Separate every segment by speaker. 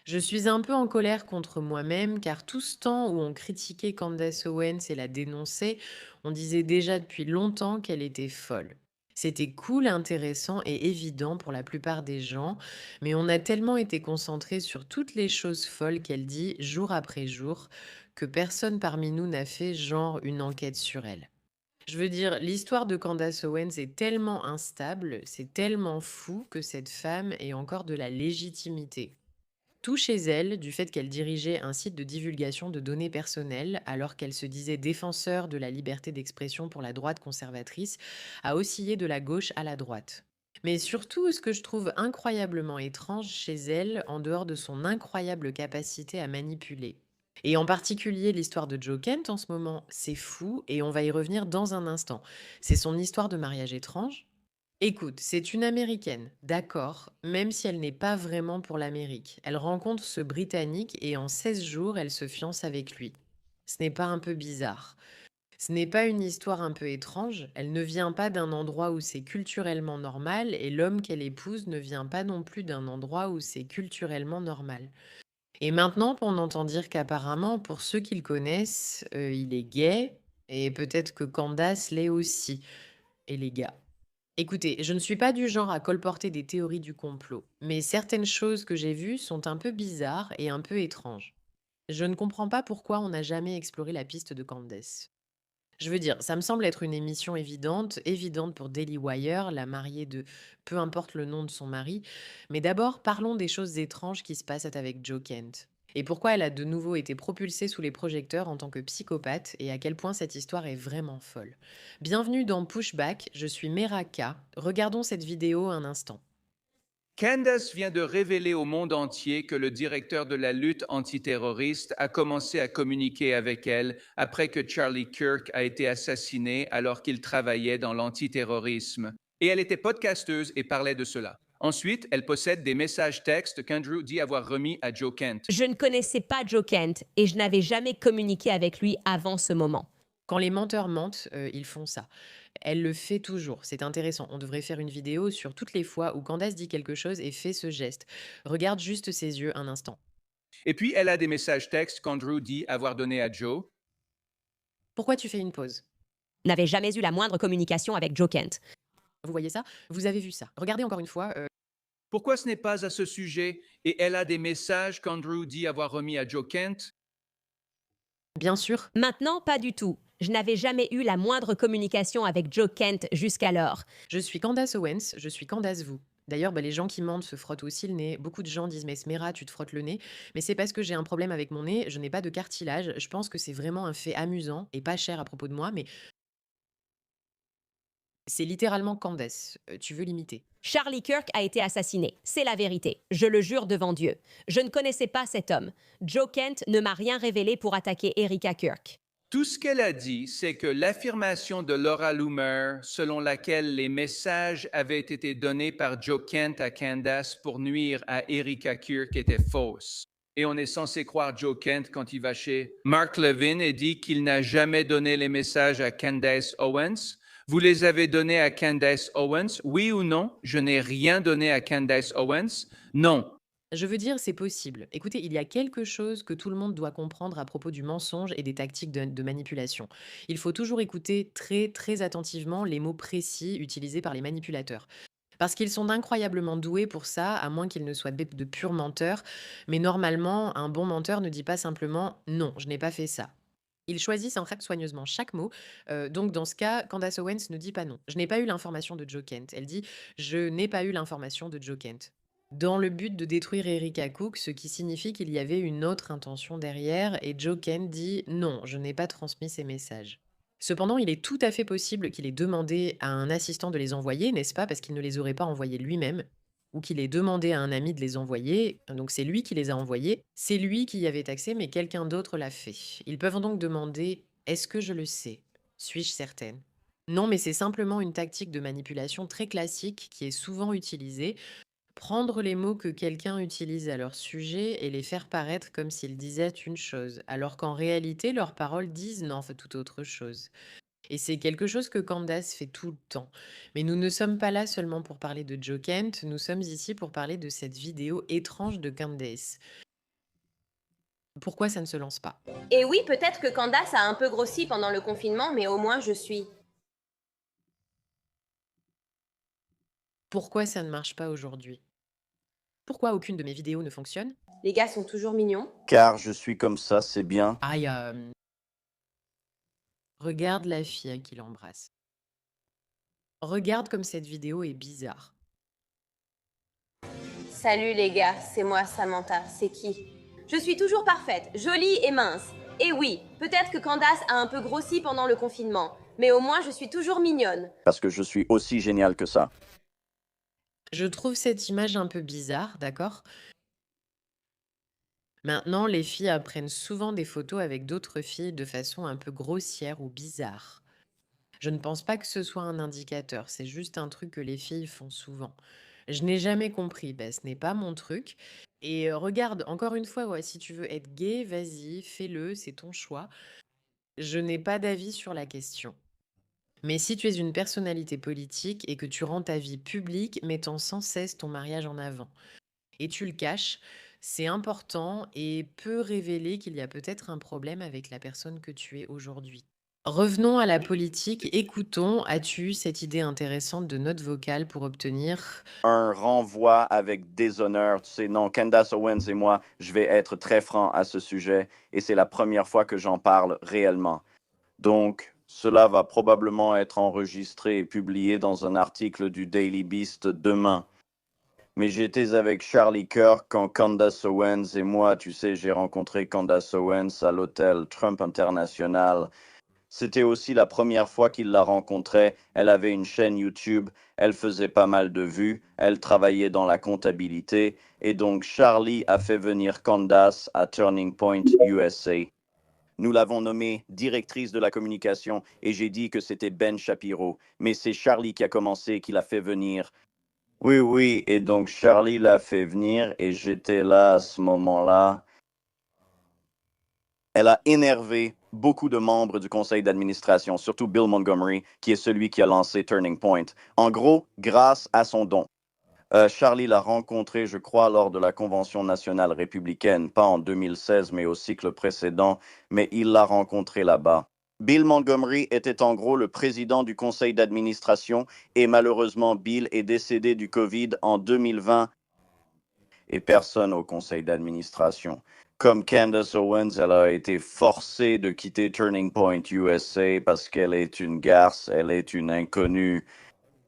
Speaker 1: Je suis un peu en colère contre moi-même car tout ce temps où on critiquait Candace Owens et la dénonçait, on disait déjà depuis longtemps qu'elle était folle. C'était cool, intéressant et évident pour la plupart des gens, mais on a tellement été concentré sur toutes les choses folles qu'elle dit jour après jour que personne parmi nous n'a fait genre une enquête sur elle. Je veux dire, l'histoire de Candace Owens est tellement instable, c'est tellement fou que cette femme ait encore de la légitimité. Tout chez elle, du fait qu'elle dirigeait un site de divulgation de données personnelles, alors qu'elle se disait défenseur de la liberté d'expression pour la droite conservatrice, a oscillé de la gauche à la droite. Mais surtout, ce que je trouve incroyablement étrange chez elle, en dehors de son incroyable capacité à manipuler. Et en particulier l'histoire de Joe Kent en ce moment, c'est fou et on va y revenir dans un instant. C'est son histoire de mariage étrange. Écoute, c'est une Américaine, d'accord, même si elle n'est pas vraiment pour l'Amérique. Elle rencontre ce Britannique et en 16 jours, elle se fiance avec lui. Ce n'est pas un peu bizarre. Ce n'est pas une histoire un peu étrange. Elle ne vient pas d'un endroit où c'est culturellement normal et l'homme qu'elle épouse ne vient pas non plus d'un endroit où c'est culturellement normal. Et maintenant, on entend dire qu'apparemment, pour ceux qui le connaissent, il est gay et peut-être que Candace l'est aussi. Et les gars. Écoutez, je ne suis pas du genre à colporter des théories du complot, mais certaines choses que j'ai vues sont un peu bizarres et un peu étranges. Je ne comprends pas pourquoi on n'a jamais exploré la piste de Candace. Je veux dire, ça me semble être une émission évidente, évidente pour Daily Wire, la mariée de peu importe le nom de son mari. Mais d'abord, parlons des choses étranges qui se passent avec Joe Kent. Et pourquoi elle a de nouveau été propulsée sous les projecteurs en tant que psychopathe et à quel point cette histoire est vraiment folle. Bienvenue dans Pushback, je suis Meraka. Regardons cette vidéo un instant.
Speaker 2: Candace vient de révéler au monde entier que le directeur de la lutte antiterroriste a commencé à communiquer avec elle après que Charlie Kirk a été assassiné alors qu'il travaillait dans l'antiterrorisme. Et elle était podcasteuse et parlait de cela. Ensuite, elle possède des messages textes qu'Andrew dit avoir remis à Joe Kent.
Speaker 3: Je ne connaissais pas Joe Kent et je n'avais jamais communiqué avec lui avant ce moment.
Speaker 1: Quand les menteurs mentent, ils font ça. Elle le fait toujours, c'est intéressant. On devrait faire une vidéo sur toutes les fois où Candace dit quelque chose et fait ce geste. Regarde juste ses yeux un instant.
Speaker 2: Et puis, elle a des messages textes qu'Andrew dit avoir donnés à Joe.
Speaker 1: Pourquoi tu fais une pause?
Speaker 3: N'avais jamais eu la moindre communication avec Joe Kent.
Speaker 1: Vous voyez ça? Vous avez vu ça. Regardez encore une fois,
Speaker 2: Pourquoi ce n'est pas à ce sujet? Et elle a des messages qu'Andrew dit avoir remis à Joe Kent.
Speaker 1: bien sûr.
Speaker 3: Maintenant, pas du tout. Je n'avais jamais eu la moindre communication avec Joe Kent jusqu'alors.
Speaker 1: Je suis Candace Owens, je suis Candace vous. D'ailleurs, les gens qui mentent se frottent aussi le nez. Beaucoup de gens disent mais Smera, tu te frottes le nez. Mais c'est parce que j'ai un problème avec mon nez, je n'ai pas de cartilage. Je pense que c'est vraiment un fait amusant et pas cher à propos de moi, mais c'est littéralement Candace. Tu veux l'imiter.
Speaker 3: Charlie Kirk a été assassiné. C'est la vérité. Je le jure devant Dieu. Je ne connaissais pas cet homme. Joe Kent ne m'a rien révélé pour attaquer Erika Kirk.
Speaker 2: Tout ce qu'elle a dit, c'est que l'affirmation de Laura Loomer, selon laquelle les messages avaient été donnés par Joe Kent à Candace pour nuire à Erika Kirk, était fausse. Et on est censé croire Joe Kent quand il va chez Mark Levin et dit qu'il n'a jamais donné les messages à Candace Owens. Vous les avez donnés à Candace Owens? Oui ou non? Je n'ai rien donné à Candace Owens. Non.
Speaker 1: Je veux dire, c'est possible. Écoutez, il y a quelque chose que tout le monde doit comprendre à propos du mensonge et des tactiques de manipulation. Il faut toujours écouter très très attentivement les mots précis utilisés par les manipulateurs. Parce qu'ils sont incroyablement doués pour ça, à moins qu'ils ne soient de purs menteurs. Mais normalement, un bon menteur ne dit pas simplement non, je n'ai pas fait ça. Ils choisissent en fait soigneusement chaque mot. Donc, dans ce cas, Candace Owens ne dit pas non. Je n'ai pas eu l'information de Joe Kent. Elle dit je n'ai pas eu l'information de Joe Kent. Dans le but de détruire Erika Cook, ce qui signifie qu'il y avait une autre intention derrière, et Joe Kent dit non, je n'ai pas transmis ces messages. Cependant, il est tout à fait possible qu'il ait demandé à un assistant de les envoyer, n'est-ce pas, parce qu'il ne les aurait pas envoyés lui-même, ou qu'il ait demandé à un ami de les envoyer, donc c'est lui qui les a envoyés, c'est lui qui y avait accès, mais quelqu'un d'autre l'a fait. Ils peuvent donc demander est-ce que je le sais? Suis-je certaine? Non, mais c'est simplement une tactique de manipulation très classique qui est souvent utilisée. Prendre les mots que quelqu'un utilise à leur sujet et les faire paraître comme s'ils disaient une chose, alors qu'en réalité, leurs paroles disent non, fait tout autre chose. Et c'est quelque chose que Candace fait tout le temps. Mais nous ne sommes pas là seulement pour parler de Joe Kent, nous sommes ici pour parler de cette vidéo étrange de Candace. Pourquoi ça ne se lance pas?
Speaker 3: Et oui, peut-être que Candace a un peu grossi pendant le confinement, mais au moins je suis.
Speaker 1: Pourquoi ça ne marche pas aujourd'hui? Pourquoi aucune de mes vidéos ne fonctionne?
Speaker 3: Les gars sont toujours mignons.
Speaker 4: Car je suis comme ça, c'est bien.
Speaker 1: Aïe, regarde la fille qui l'embrasse. Regarde comme cette vidéo est bizarre.
Speaker 3: Salut les gars, c'est moi Samantha, c'est qui? Je suis toujours parfaite, jolie et mince. Et oui, peut-être que Candace a un peu grossi pendant le confinement, mais au moins je suis toujours mignonne.
Speaker 4: Parce que je suis aussi génial que ça.
Speaker 1: Je trouve cette image un peu bizarre, d'accord? Maintenant, les filles apprennent souvent des photos avec d'autres filles de façon un peu grossière ou bizarre. Je ne pense pas que ce soit un indicateur, c'est juste un truc que les filles font souvent. Je n'ai jamais compris, ben, ce n'est pas mon truc. Et regarde, encore une fois, ouais, si tu veux être gay, vas-y, fais-le, c'est ton choix. Je n'ai pas d'avis sur la question. Mais si tu es une personnalité politique et que tu rends ta vie publique mettant sans cesse ton mariage en avant, et tu le caches, c'est important et peut révéler qu'il y a peut-être un problème avec la personne que tu es aujourd'hui. Revenons à la politique. Écoutons, as-tu eu cette idée intéressante de note vocale pour obtenir...
Speaker 4: Un renvoi avec déshonneur. Tu sais, non, Candace Owens et moi, je vais être très franc à ce sujet et c'est la première fois que j'en parle réellement. Donc, cela va probablement être enregistré et publié dans un article du Daily Beast demain. Mais j'étais avec Charlie Kirk quand Candace Owens et moi, tu sais, j'ai rencontré Candace Owens à l'hôtel Trump International. C'était aussi la première fois qu'il la rencontrait. Elle avait une chaîne YouTube, elle faisait pas mal de vues, elle travaillait dans la comptabilité, et donc Charlie a fait venir Candace à Turning Point USA. Nous l'avons nommée directrice de la communication et j'ai dit que c'était Ben Shapiro, mais c'est Charlie qui a commencé et qui l'a fait venir. Oui, oui, et donc Charlie l'a fait venir et j'étais là à ce moment-là. Elle a énervé beaucoup de membres du conseil d'administration, surtout Bill Montgomery, qui est celui qui a lancé Turning Point. En gros, grâce à son don. Charlie l'a rencontré, je crois, lors de la Convention nationale républicaine, pas en 2016, mais au cycle précédent, mais il l'a rencontré là-bas. Bill Montgomery était en gros le président du conseil d'administration et malheureusement, Bill est décédé du COVID en 2020 et personne au conseil d'administration. Comme Candace Owens, elle a été forcée de quitter Turning Point USA parce qu'elle est une garce, elle est une inconnue.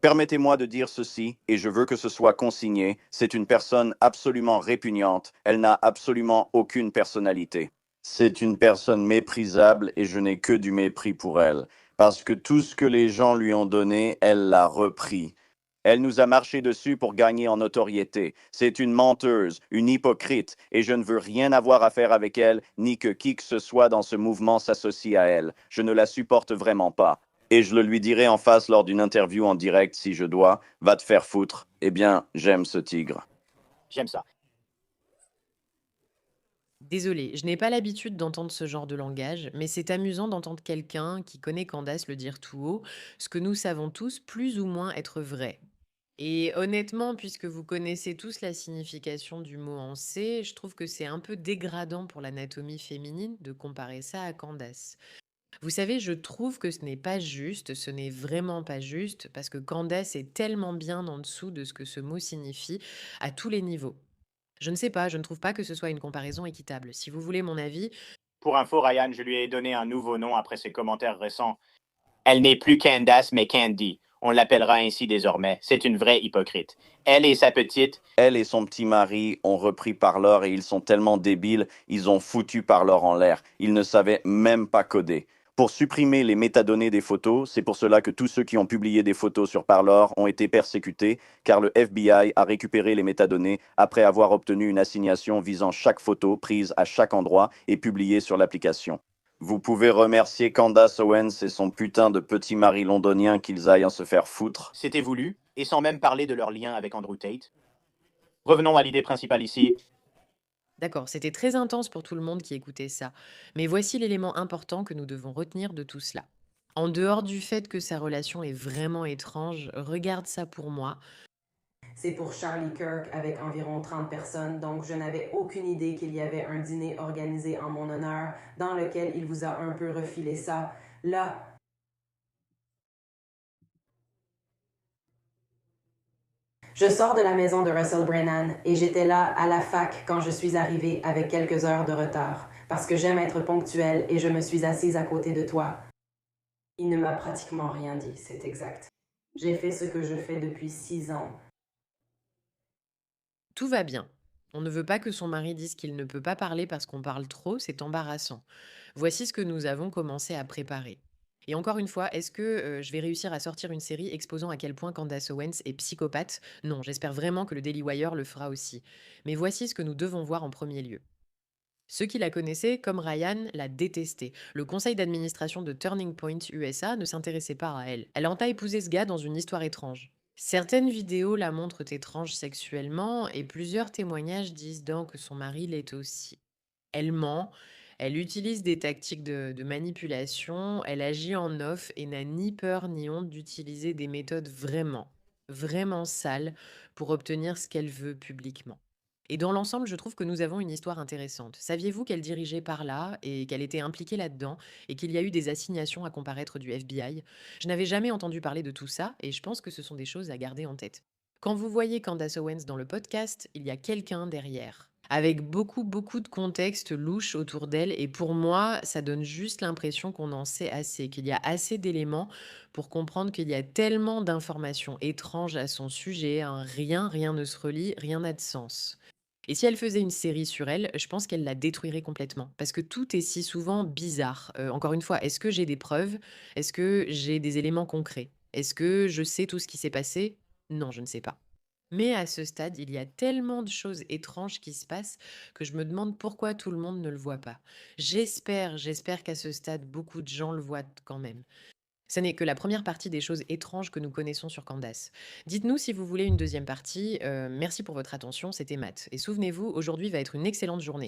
Speaker 4: Permettez-moi de dire ceci, et je veux que ce soit consigné, c'est une personne absolument répugnante, elle n'a absolument aucune personnalité. C'est une personne méprisable et je n'ai que du mépris pour elle, parce que tout ce que les gens lui ont donné, elle l'a repris. Elle nous a marché dessus pour gagner en notoriété. C'est une menteuse, une hypocrite, et je ne veux rien avoir à faire avec elle, ni que qui que ce soit dans ce mouvement s'associe à elle. Je ne la supporte vraiment pas. Et je le lui dirai en face lors d'une interview en direct si je dois. Va te faire foutre. Eh bien, j'aime ce tigre.
Speaker 5: J'aime ça.
Speaker 1: Désolée, je n'ai pas l'habitude d'entendre ce genre de langage, mais c'est amusant d'entendre quelqu'un qui connaît Candace le dire tout haut, ce que nous savons tous plus ou moins être vrai. Et honnêtement, puisque vous connaissez tous la signification du mot en C, je trouve que c'est un peu dégradant pour l'anatomie féminine de comparer ça à Candace. Vous savez, je trouve que ce n'est pas juste, ce n'est vraiment pas juste, parce que Candace est tellement bien en dessous de ce que ce mot signifie à tous les niveaux. Je ne sais pas, je ne trouve pas que ce soit une comparaison équitable. Si vous voulez mon avis,
Speaker 5: Pour info, Ryan, je lui ai donné un nouveau nom après ses commentaires récents. Elle n'est plus Candace, mais Candy. On l'appellera ainsi désormais. C'est une vraie hypocrite. Elle et sa petite,
Speaker 4: Elle et son petit mari ont repris Parlor et ils sont tellement débiles, ils ont foutu Parlor en l'air. Ils ne savaient même pas coder. Pour supprimer les métadonnées des photos, c'est pour cela que tous ceux qui ont publié des photos sur Parlor ont été persécutés, car le FBI a récupéré les métadonnées après avoir obtenu une assignation visant chaque photo prise à chaque endroit et publiée sur l'application. Vous pouvez remercier Candace Owens et son putain de petit mari londonien qu'ils aillent en se faire foutre.
Speaker 5: c'était voulu, et sans même parler de leur lien avec Andrew Tate. Revenons à l'idée principale ici.
Speaker 1: d'accord, c'était très intense pour tout le monde qui écoutait ça. Mais voici l'élément important que nous devons retenir de tout cela. En dehors du fait que sa relation est vraiment étrange, regarde ça pour moi.
Speaker 6: C'est pour Charlie Kirk avec environ 30 personnes, donc je n'avais aucune idée qu'il y avait un dîner organisé en mon honneur dans lequel il vous a un peu refilé ça. Là, je sors de la maison de Russell Brennan et j'étais là à la fac quand je suis arrivée avec quelques heures de retard, parce que j'aime être ponctuelle et je me suis assise à côté de toi. Il ne m'a pratiquement rien dit, c'est exact. J'ai fait ce que je fais depuis 6 ans.
Speaker 1: Tout va bien. On ne veut pas que son mari dise qu'il ne peut pas parler parce qu'on parle trop, c'est embarrassant. Voici ce que nous avons commencé à préparer. Et encore une fois, est-ce que je vais réussir à sortir une série exposant à quel point Candace Owens est psychopathe? Non, j'espère vraiment que le Daily Wire le fera aussi. Mais voici ce que nous devons voir en premier lieu. Ceux qui la connaissaient, comme Ryan, la détestaient. Le conseil d'administration de Turning Point USA ne s'intéressait pas à elle. Elle a épousé ce gars dans une histoire étrange. Certaines vidéos la montrent étrange sexuellement et plusieurs témoignages disent donc que son mari l'est aussi. Elle ment, elle utilise des tactiques de manipulation, elle agit en off et n'a ni peur ni honte d'utiliser des méthodes vraiment sales pour obtenir ce qu'elle veut publiquement. Et dans l'ensemble, je trouve que nous avons une histoire intéressante. Saviez-vous qu'elle dirigeait par là et qu'elle était impliquée là-dedans et qu'il y a eu des assignations à comparaître du FBI? Je n'avais jamais entendu parler de tout ça et je pense que ce sont des choses à garder en tête. Quand vous voyez Candace Owens dans le podcast, il y a quelqu'un derrière, avec beaucoup de contexte louche autour d'elle. Et pour moi, ça donne juste l'impression qu'on en sait assez, qu'il y a assez d'éléments pour comprendre qu'il y a tellement d'informations étranges à son sujet, hein, rien ne se relie, rien n'a de sens. Et si elle faisait une série sur elle, je pense qu'elle la détruirait complètement. Parce que tout est si souvent bizarre. Encore une fois, est-ce que j'ai des preuves? Est-ce que j'ai des éléments concrets? Est-ce que je sais tout ce qui s'est passé? Non, je ne sais pas. Mais à ce stade, il y a tellement de choses étranges qui se passent que je me demande pourquoi tout le monde ne le voit pas. J'espère qu'à ce stade, beaucoup de gens le voient quand même. Ce n'est que la première partie des choses étranges que nous connaissons sur Candace. Dites-nous si vous voulez une deuxième partie. Merci pour votre attention, c'était Matt. Et souvenez-vous, aujourd'hui va être une excellente journée.